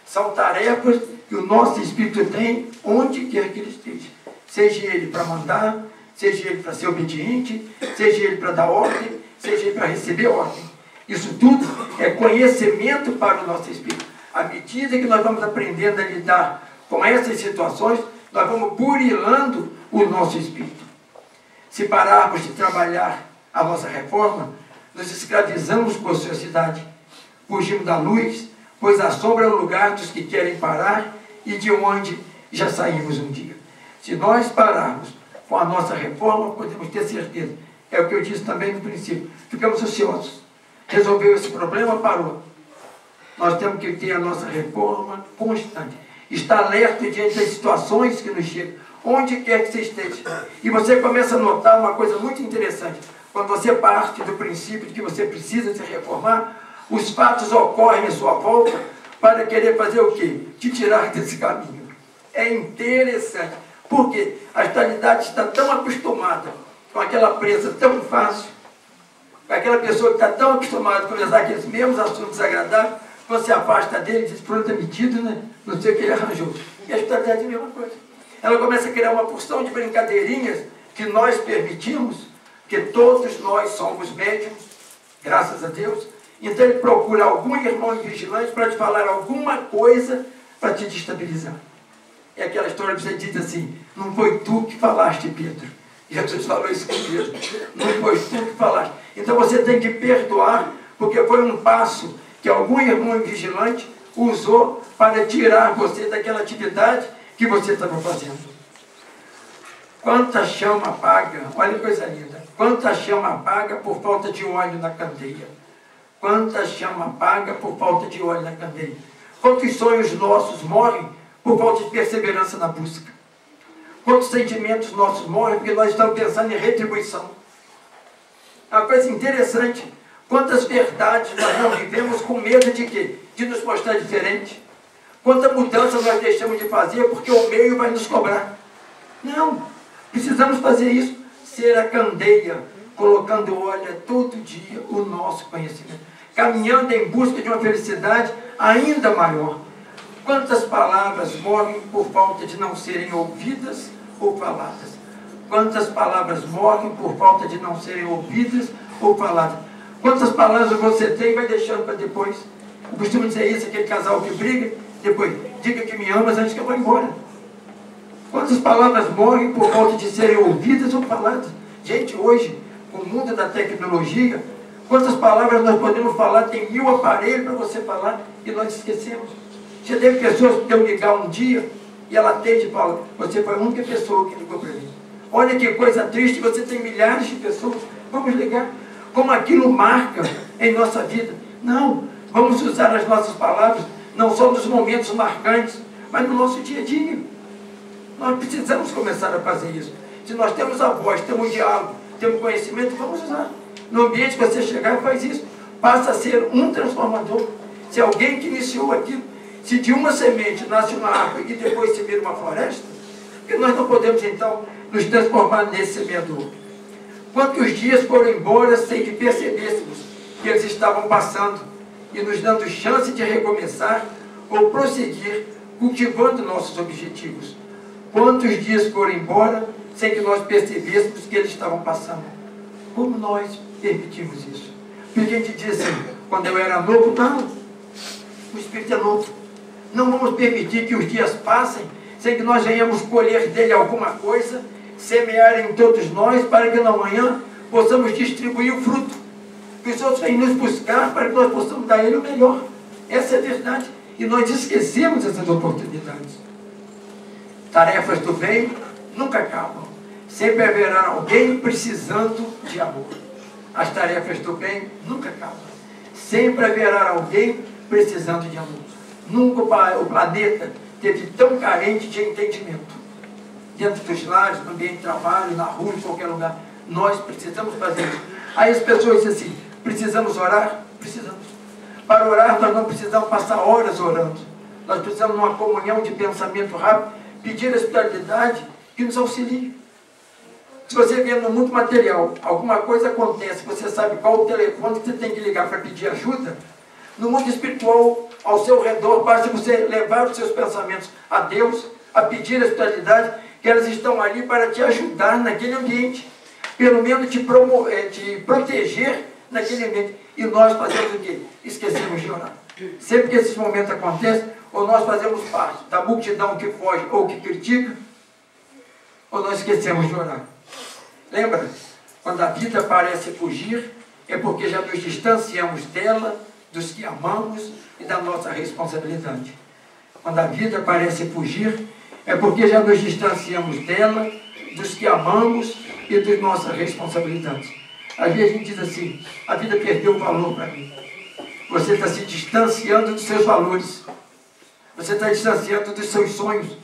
C: São tarefas que o nosso espírito tem onde quer que ele esteja. Seja ele para mandar, seja ele para ser obediente, seja ele para dar ordem, seja ele para receber ordem. Isso tudo é conhecimento para o nosso espírito. À medida que nós vamos aprendendo a lidar com essas situações, nós vamos burilando o nosso espírito. Se pararmos de trabalhar a nossa reforma, nos escravizamos com a sociedade. Fugimos da luz, pois a sombra é o lugar dos que querem parar e de onde já saímos um dia. Se nós pararmos com a nossa reforma, podemos ter certeza. É o que eu disse também no princípio. Ficamos ociosos. Resolveu esse problema, parou. Nós temos que ter a nossa reforma constante. Estar alerta diante das situações que nos chegam, onde quer que você esteja. E você começa a notar uma coisa muito interessante. Quando você parte do princípio de que você precisa se reformar, os fatos ocorrem à sua volta para querer fazer o quê? Te tirar desse caminho. É interessante. Porque a atualidade está tão acostumada com aquela presa tão fácil, com aquela pessoa que está tão acostumada a conversar aqueles mesmos assuntos agradáveis, você afasta dele e diz, pronto, é metido, né? Não sei o que ele arranjou. E a atualidade é a mesma coisa. Ela começa a criar uma porção de brincadeirinhas que nós permitimos, que todos nós somos médiums, graças a Deus. Então ele procura algum irmão vigilante para te falar alguma coisa para te destabilizar. É aquela história que você diz assim, não foi tu que falaste, Pedro. Jesus falou isso com Pedro. Não foi tu que falaste. Então você tem que perdoar, porque foi um passo que algum irmão vigilante usou para tirar você daquela atividade que você estava fazendo. Quanta chama apaga, olha que coisa linda. Quanta chama apaga por falta de óleo na candeia. Quanta chama apaga por falta de óleo na candeia. Quantos sonhos nossos morrem por falta de perseverança na busca. Quantos sentimentos nossos morrem porque nós estamos pensando em retribuição. É uma coisa interessante. Quantas verdades nós não vivemos com medo de quê? De nos mostrar diferente. Quanta mudança nós deixamos de fazer porque o meio vai nos cobrar. Não. Precisamos fazer isso. Ser a candeia, colocando, olha, todo dia o nosso conhecimento. Caminhando em busca de uma felicidade ainda maior. Quantas palavras morrem por falta de não serem ouvidas ou faladas? Quantas palavras morrem por falta de não serem ouvidas ou faladas? Quantas palavras você tem e vai deixando para depois? Eu costumo dizer isso, aquele casal que briga, depois, diga que me amas antes que eu vá embora. Quantas palavras morrem por falta de serem ouvidas ou faladas? Gente, hoje, com o mundo da tecnologia, quantas palavras nós podemos falar? Tem 1000 aparelhos para você falar e nós esquecemos. Já teve pessoas que eu ligar um dia e ela atende e fala, você foi a única pessoa que ligou para mim. Olha que coisa triste, você tem milhares de pessoas. Vamos ligar. Como aquilo marca em nossa vida. Não, vamos usar as nossas palavras, não só nos momentos marcantes, mas no nosso dia a dia. Nós precisamos começar a fazer isso. Se nós temos a voz, temos diálogo, temos conhecimento, vamos usar. No ambiente que você chegar, faz isso. Passa a ser um transformador. Se alguém que iniciou aquilo, se de uma semente nasce uma árvore e depois se vira uma floresta, porque nós não podemos então nos transformar nesse semeador. Quantos dias foram embora sem que percebêssemos que eles estavam passando e nos dando chance de recomeçar ou prosseguir cultivando nossos objetivos? Quantos dias foram embora sem que nós percebêssemos que eles estavam passando? Como nós permitimos isso? Porque a gente diz assim, quando eu era novo, não, o Espírito é novo. Não vamos permitir que os dias passem sem que nós venhamos colher dele alguma coisa, semear em todos nós, para que amanhã possamos distribuir o fruto. Que os outros venham nos buscar para que nós possamos dar a ele o melhor. Essa é a verdade. E nós esquecemos essas oportunidades. Tarefas do bem nunca acabam. Sempre haverá alguém precisando de amor. As tarefas do bem nunca acabam. Sempre haverá alguém precisando de amor. Nunca o planeta teve tão carente de entendimento. Dentro dos lares, no ambiente de trabalho, na rua, em qualquer lugar. Nós precisamos fazer isso. Aí as pessoas dizem assim, precisamos orar? Precisamos. Para orar, nós não precisamos passar horas orando. Nós precisamos de uma comunhão de pensamento rápido, pedir a espiritualidade que nos auxilie. Se você vê no mundo material, alguma coisa acontece, você sabe qual o telefone que você tem que ligar para pedir ajuda, no mundo espiritual, ao seu redor, basta você levar os seus pensamentos a Deus, a pedir a espiritualidade, que elas estão ali para te ajudar naquele ambiente, pelo menos te promover, te proteger naquele ambiente. E nós fazemos o quê? Esquecemos de orar. Sempre que esses momentos acontecem, ou nós fazemos parte da multidão que foge ou que critica, ou nós esquecemos de orar. Lembra? Quando a vida parece fugir, é porque já nos distanciamos dela, dos que amamos e da nossa responsabilidade. Quando a vida parece fugir, é porque já nos distanciamos dela, dos que amamos e das nossas responsabilidades. Às vezes a gente diz assim, a vida perdeu o valor para mim. Você está se distanciando dos seus valores. Você está distanciando dos seus sonhos.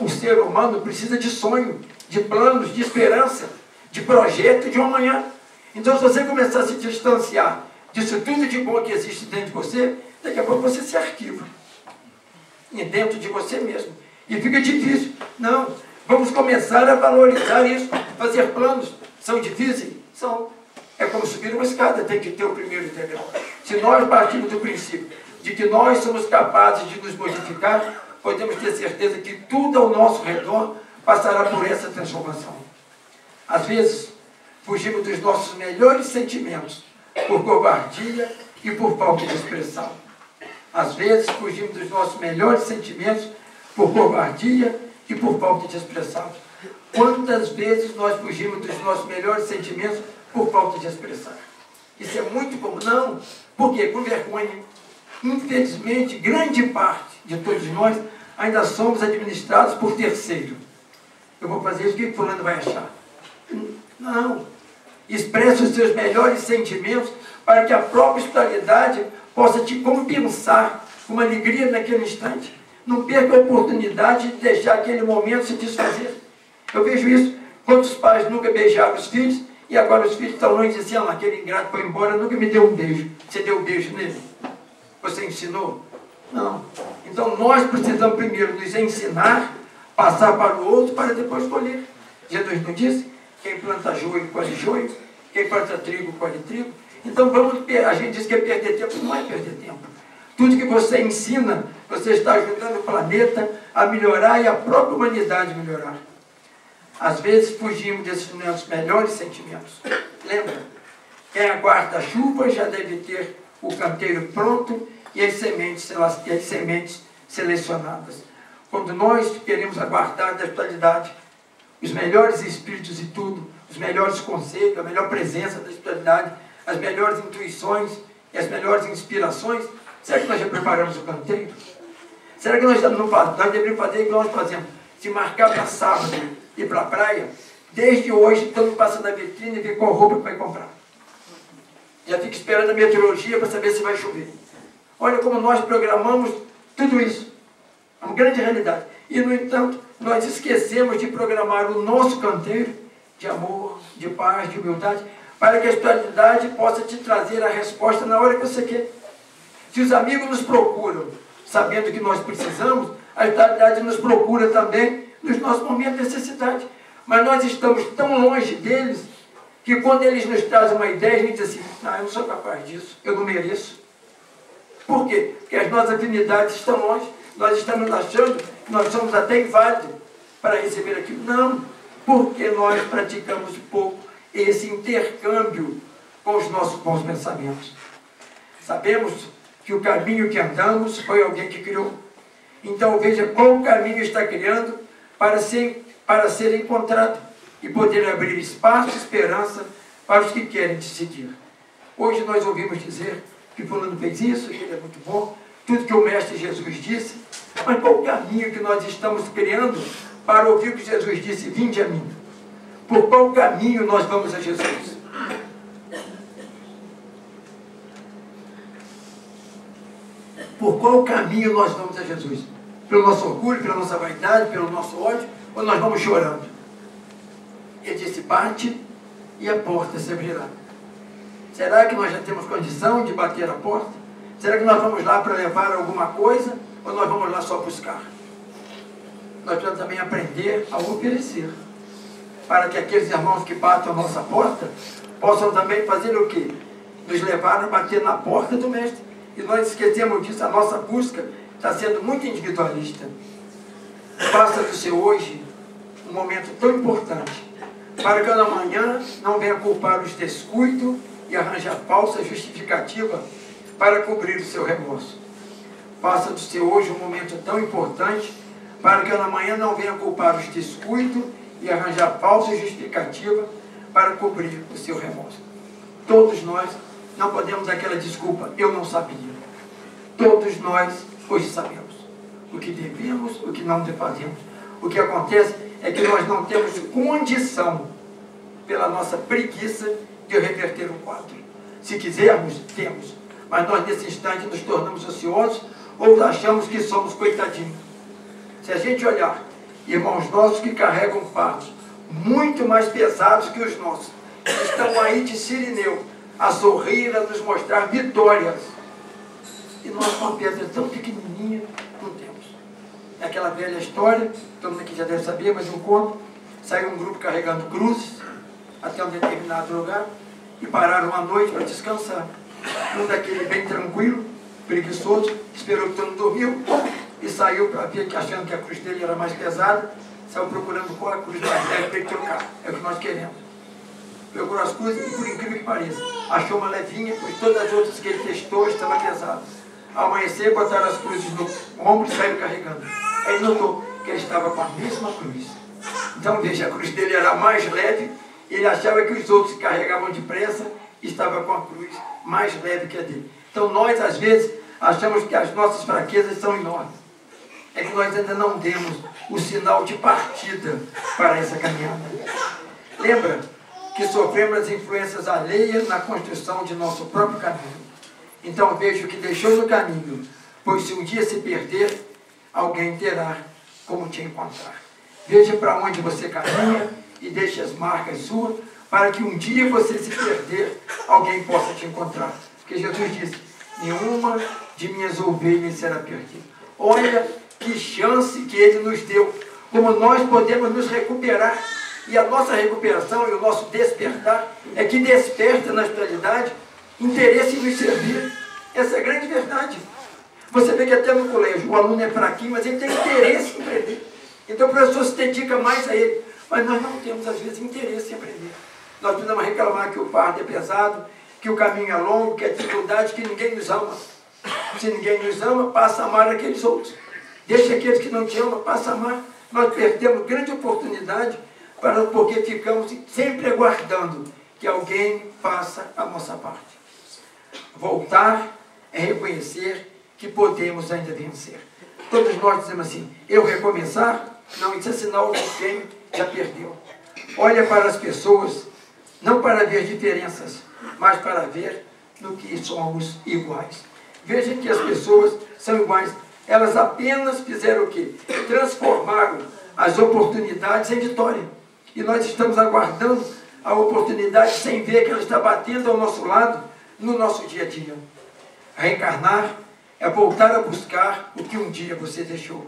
C: O ser humano precisa de sonho, de planos, de esperança, de projeto de um amanhã. Então, se você começar a se distanciar disso tudo de bom que existe dentro de você, daqui a pouco você se arquiva. E dentro de você mesmo. E fica difícil. Não, vamos começar a valorizar isso. Fazer planos. São difíceis? São. É como subir uma escada, tem que ter o primeiro degrau. Se nós partimos do princípio de que nós somos capazes de nos modificar, podemos ter certeza que tudo ao nosso redor passará por essa transformação. Às vezes, fugimos dos nossos melhores sentimentos por covardia e por falta de expressão. Às vezes, fugimos dos nossos melhores sentimentos por covardia e por falta de expressão. Quantas vezes nós fugimos dos nossos melhores sentimentos por falta de expressão? Isso é muito comum. Não. Por quê? Com vergonha. Infelizmente, grande parte de todos nós ainda somos administrados por terceiro. Eu vou fazer isso, o que fulano vai achar? Não. Expresse os seus melhores sentimentos para que a própria espiritualidade possa te compensar com uma alegria naquele instante. Não perca a oportunidade de deixar aquele momento se desfazer. Eu vejo isso. Quantos pais nunca beijaram os filhos e agora os filhos estão longe e dizem, assim, aquele ingrato foi embora, nunca me deu um beijo. Você deu um beijo nele? Você ensinou? Não. Então nós precisamos primeiro nos ensinar, passar para o outro, para depois colher. Jesus não disse? Quem planta joio, colhe joio. Quem planta trigo, colhe trigo. Então a gente diz que é perder tempo. Não é perder tempo. Tudo que você ensina, você está ajudando o planeta a melhorar e a própria humanidade a melhorar. Às vezes fugimos desses nossos melhores sentimentos. Lembra? Quem aguarda a chuva já deve ter o canteiro pronto e as sementes selecionadas. Quando nós queremos aguardar da espiritualidade os melhores espíritos e tudo, os melhores conselhos, a melhor presença da espiritualidade, as melhores intuições e as melhores inspirações, será que nós já preparamos o canteiro? Será que nós deveríamos fazer igual nós fazemos? Se marcar para sábado e para a praia, desde hoje estamos passando na vitrine e ver qual roupa que vai comprar. Já fica esperando a meteorologia para saber se vai chover. Olha como nós programamos tudo isso. É uma grande realidade. E, no entanto, nós esquecemos de programar o nosso canteiro de amor, de paz, de humildade, para que a espiritualidade possa te trazer a resposta na hora que você quer. Se os amigos nos procuram, sabendo que nós precisamos, a espiritualidade nos procura também nos nossos momentos de necessidade. Mas nós estamos tão longe deles, que quando eles nos trazem uma ideia, a gente diz assim, não, eu não sou capaz disso, eu não mereço. Por quê? Porque as nossas afinidades estão longe. Nós estamos achando que nós somos até inválidos para receber aquilo. Não, porque nós praticamos pouco esse intercâmbio com os nossos bons pensamentos. Sabemos que o caminho que andamos foi alguém que criou. Então veja qual o caminho está criando para ser encontrado e poder abrir espaço e esperança para os que querem te seguir. Hoje nós ouvimos dizer que fulano fez isso, que ele é muito bom, tudo que o Mestre Jesus disse, mas qual o caminho que nós estamos criando para ouvir o que Jesus disse, vinde a mim? Por qual caminho nós vamos a Jesus? Por qual caminho nós vamos a Jesus? Pelo nosso orgulho, pela nossa vaidade, pelo nosso ódio, ou nós vamos chorando? Ele disse, bate e a porta se abrirá. Será que nós já temos condição de bater a porta? Será que nós vamos lá para levar alguma coisa, ou nós vamos lá só buscar? Nós precisamos também aprender a oferecer, para que aqueles irmãos que batem a nossa porta, possam também fazer o quê? Nos levar a bater na porta do Mestre. E nós esquecemos disso, a nossa busca está sendo muito individualista. Faça do seu hoje um momento tão importante, para que amanhã não venha culpar os descuidos e arranjar falsa justificativa para cobrir o seu remorso. Faça do seu hoje um momento tão importante, para que amanhã não venha culpar os descuidos e arranjar falsa justificativa para cobrir o seu remorso. Todos nós não podemos dar aquela desculpa, eu não sabia. Todos nós hoje sabemos o que devemos, o que não fazemos. O que acontece é que nós não temos condição, pela nossa preguiça, de reverter o quadro. Se quisermos, temos. Mas nós, nesse instante, nos tornamos ociosos ou achamos que somos coitadinhos. Se a gente olhar irmãos nossos que carregam fardos muito mais pesados que os nossos, que estão aí de Cirineu, a sorrir, a nos mostrar vitórias. E nós, com uma pedra tão pequenininha, não temos. É aquela velha história, todo mundo aqui já deve saber, mas eu conto. Saiu um grupo carregando cruzes até um determinado lugar e pararam uma noite para descansar. Um daquele bem tranquilo, preguiçoso, esperou que todo mundo dormiu e saiu para ver, achando que a cruz dele era mais pesada, saiu procurando qual a cruz mais leve para ele trocar. É o que nós queremos. Procurou as cruzes e, por incrível que pareça, achou uma levinha, pois todas as outras que ele testou estavam pesadas. Ao amanhecer, botaram as cruzes no ombro e saíram carregando. Aí ele notou que ele estava com a mesma cruz. Então, veja, a cruz dele era mais leve, ele achava que os outros que carregavam depressa estavam com a cruz mais leve que a dele. Então, nós, às vezes, achamos que as nossas fraquezas são enormes. É que nós ainda não demos o sinal de partida para essa caminhada. Lembra que sofremos as influências alheias na construção de nosso próprio caminho. Então veja o que deixou no caminho, pois se um dia se perder, alguém terá como te encontrar. Veja para onde você caminha e deixe as marcas suas, para que um dia você se perder, alguém possa te encontrar. Porque Jesus disse, nenhuma de minhas ovelhas será perdida. Olha que chance que Ele nos deu, como nós podemos nos recuperar. E a nossa recuperação e o nosso despertar é que desperta na espiritualidade interesse em nos servir. Essa é a grande verdade. Você vê que até no colégio o aluno é fraquinho, mas ele tem interesse em aprender. Então o professor se dedica mais a ele. Mas nós não temos, às vezes, interesse em aprender. Nós precisamos reclamar que o fardo é pesado, que o caminho é longo, que é dificuldade, que ninguém nos ama. Se ninguém nos ama, passa a amar aqueles outros. Deixa aqueles que não te amam, passa a amar. Nós perdemos grande oportunidade porque ficamos sempre aguardando que alguém faça a nossa parte. Voltar é reconhecer que podemos ainda vencer. Todos nós dizemos assim, eu recomeçar? Não, isso é sinal de quem já perdeu. Olha para as pessoas, não para ver diferenças, mas para ver no que somos iguais. Veja que as pessoas são iguais. Elas apenas fizeram o quê? Transformaram as oportunidades em vitória. E nós estamos aguardando a oportunidade sem ver que ela está batendo ao nosso lado no nosso dia a dia. Reencarnar é voltar a buscar o que um dia você deixou.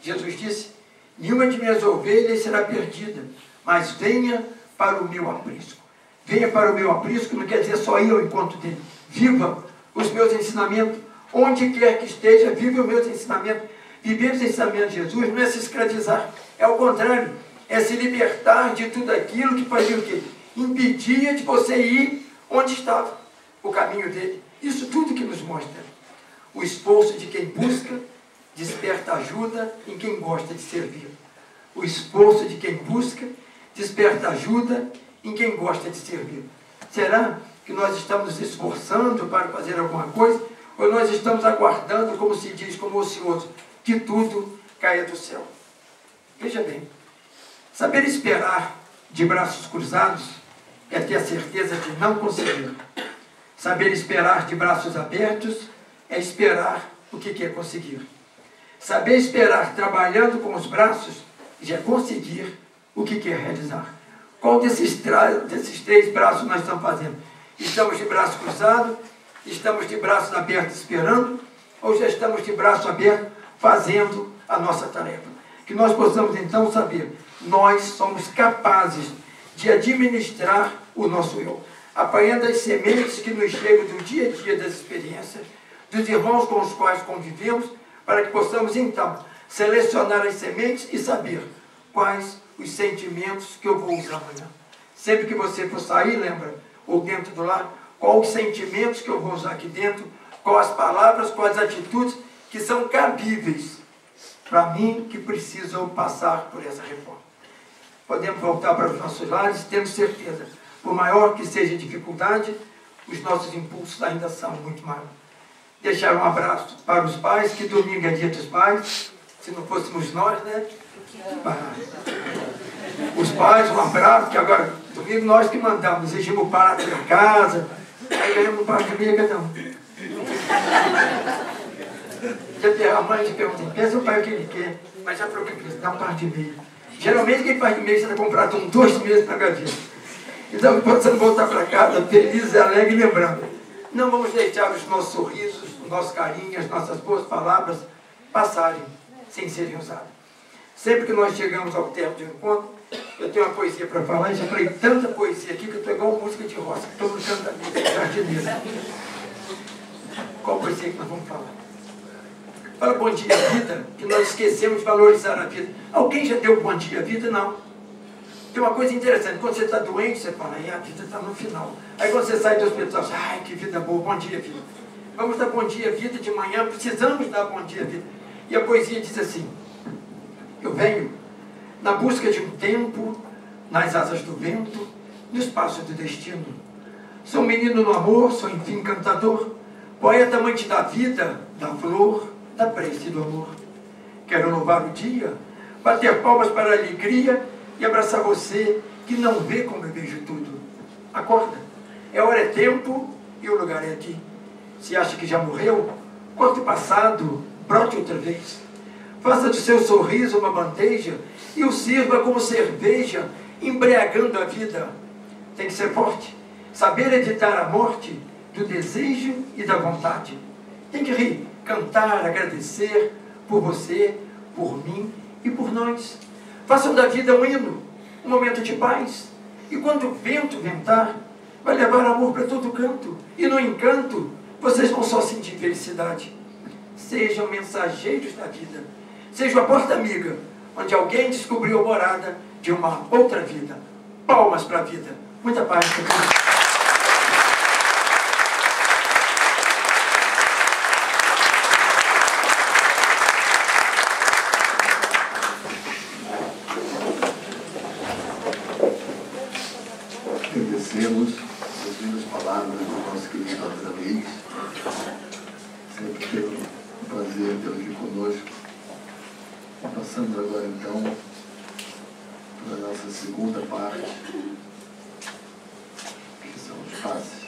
C: Jesus disse, nenhuma de minhas ovelhas será perdida, mas venha para o meu aprisco. Venha para o meu aprisco não quer dizer só ir ao encontro dele. Viva os meus ensinamentos. Onde quer que esteja, viva os meus ensinamentos. Viver os ensinamentos de Jesus não é se escravizar. É o contrário. É se libertar de tudo aquilo que fazia o quê? Impedia de você ir onde estava o caminho dele. Isso tudo que nos mostra. O esforço de quem busca, desperta ajuda em quem gosta de servir. O esforço de quem busca, desperta ajuda em quem gosta de servir. Será que nós estamos nos esforçando para fazer alguma coisa? Ou nós estamos aguardando, como se diz, como ocioso, que tudo caia do céu? Veja bem, saber esperar de braços cruzados é ter a certeza de não conseguir. Saber esperar de braços abertos é esperar o que quer conseguir. Saber esperar trabalhando com os braços já é conseguir o que quer realizar. Qual desses três braços nós estamos fazendo? Estamos de braço cruzado? Estamos de braços abertos esperando? Ou já estamos de braço aberto fazendo a nossa tarefa? Que nós possamos então saber, nós somos capazes de administrar o nosso eu, apanhando as sementes que nos chegam do dia a dia das experiências, dos irmãos com os quais convivemos, para que possamos então selecionar as sementes e saber quais os sentimentos que eu vou usar amanhã. Sempre que você for sair, lembra, ou dentro do lar, quais os sentimentos que eu vou usar aqui dentro, quais as palavras, quais as atitudes que são cabíveis para mim que precisam passar por essa reforma. Podemos voltar para os nossos lares, tendo certeza, por maior que seja a dificuldade, os nossos impulsos ainda são muito maiores. Deixar um abraço para os pais, que domingo é dia dos pais, se não fôssemos nós, né? Os pais, um abraço, que agora, domingo nós que mandamos, exigimos para a casa, aí ganhamos um par de meia cada um. A mãe te pergunta, pensa o pai o que ele quer, mas já falou que precisa, dá um par de meia. Geralmente quem faz de meia, você está comprado 2 meses na gaveta. Então, possamos voltar para casa felizes, alegres e lembrando. Não vamos deixar os nossos sorrisos, o nosso carinho, as nossas boas palavras passarem sem serem usadas. Sempre que nós chegamos ao termo de um encontro, eu tenho uma poesia para falar, e já falei tanta poesia aqui que eu estou igual música de roça, estou no canto da jardineira. Qual poesia que nós vamos falar? Fala bom dia vida, que nós esquecemos de valorizar a vida. Alguém já deu bom dia vida? Não. Tem uma coisa interessante, quando você está doente, você fala, a vida está no final. Aí quando você sai do hospital, você fala, ai, que vida boa, bom dia vida. Vamos dar bom dia vida de manhã, precisamos dar bom dia vida. E a poesia diz assim, eu venho na busca de um tempo, nas asas do vento, no espaço do destino. Sou um menino no amor, sou enfim cantador, poeta amante da vida, da flor, da prece do amor. Quero louvar o dia, bater palmas para a alegria e abraçar você que não vê como eu vejo tudo. Acorda, é hora, é tempo e o lugar é aqui. Se acha que já morreu, corte o passado, brote outra vez. Faça do seu sorriso uma bandeja e o sirva como cerveja, embriagando a vida. Tem que ser forte, saber evitar a morte do desejo e da vontade. Tem que rir, cantar, agradecer por você, por mim e por nós. Façam da vida um hino, um momento de paz. E quando o vento ventar, vai levar amor para todo canto. E no encanto, vocês vão só sentir felicidade. Sejam mensageiros da vida. Sejam a porta amiga, onde alguém descobriu a morada de uma outra vida. Palmas para a vida. Muita paz para todos.
B: Agradecemos as lindas palavras do nosso querido André Luiz. Sempre teve um prazer tê-lo aqui conosco. Passando agora então para a nossa segunda parte, que são os passes.